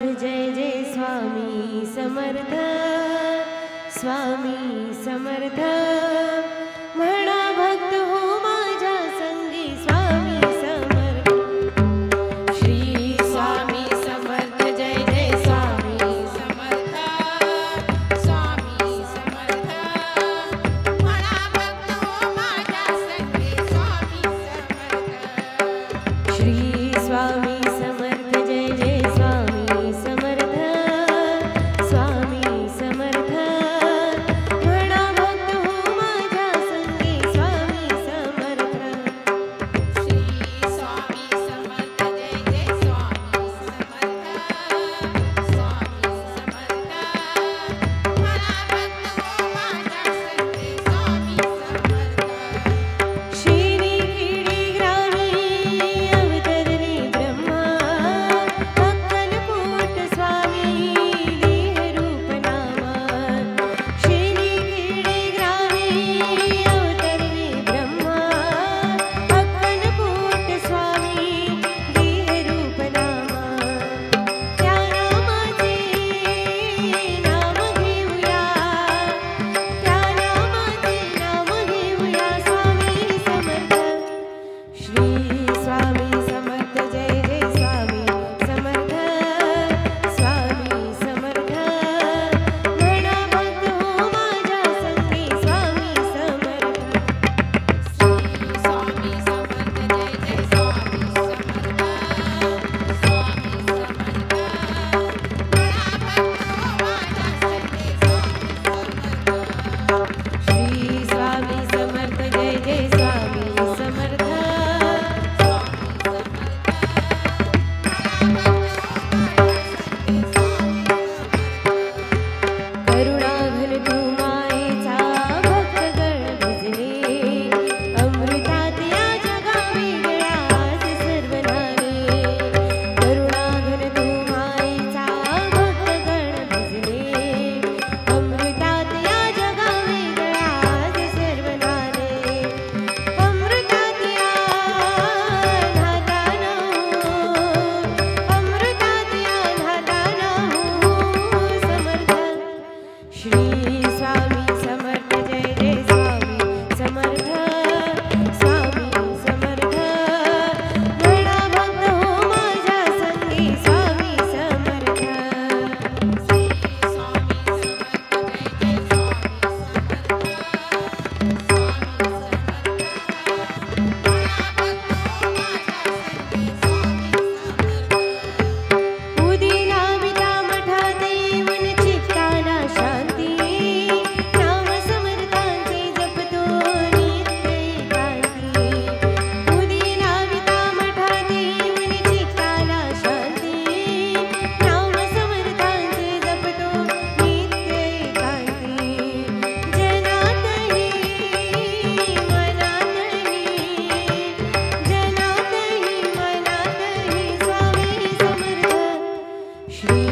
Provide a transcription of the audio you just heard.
जय जय स्वामी समर्थ, स्वामी समर्थ। म्हणा भक्त हो माझ्या संगी स्वामी समर्थ। श्री स्वामी समर्थ जय जय स्वामी समर्थ, स्वामी समर्थ। म्हणा भक्त हो माझ्या संगी स्वामी समर्थ। श्री स्वामी समर्थ जय जय स्वामी समर्थ, स्वामी समर्थ। म्हणा भक्त हो माझ्या संगी स्वामी समर्थ। श्री स्वामी समर्थ जय जय स्वामी समर्थ, स्वामी समर्थ। म्हणा भक्त हो माझ्या संगी स्वामी समर्थ। शिरीखेडी ग्रामी अवतरले ब्रह्मा, अक्कलकोट स्वामी देह रूप नामा। शिरीखेडी ग्रामी अवतरले ब्रह्मा, अक्कलकोट स्वामी देह रूप नामा। त्या नामाचे नाम घेऊया, त्या नामाचे नाम घेऊया स्वामी समर्थ। श्री स्वामी समर्थ जय जय स्वामी समर्थ, स्वामी समर्थ। म्हणा भक्त हो माझ्या संगी स्वामी समर्थ। श्री स्वामी समर्थ जय जय स्वामी समर्थ, स्वामी समर्थ। म्हणा भक्त हो माझ्या संगी स्वामी समर्थ। श्री स्वामी समर्थ जय जय स्वामी समर्थ, करुणाघन तू मायेचा भक्तगण भिजले, अमृतात या जगा वेगळा आज सर्व नाले। करुणाघन तू मायेचा भक्तगण भिजले, अमृतात या जगा वेगळा आज सर्व नाले। अमृतात या नादान हो, अमृतात या नादान हो समर्थ। श्री स्वामी समर्थ जय जय स्वामी समर्थ, स्वामी समर्थ। म्हणा भक्त हो माझ्या संगी स्वामी समर्थ। श्री स्वामी समर्थ जय जय स्वामी समर्थ, स्वामी समर्थ। उदिला विदा मठात येऊन चित्ताला शांती, नाम समर्थांचे जपतो नित्य एकांती। उदिला विदा मठात येऊन चित्ताला शांती, नाम समर्थांचे जपतो नित्य एकांती। जनातही मनातही, जनातही मनातही स्वामी समर्थ। श्री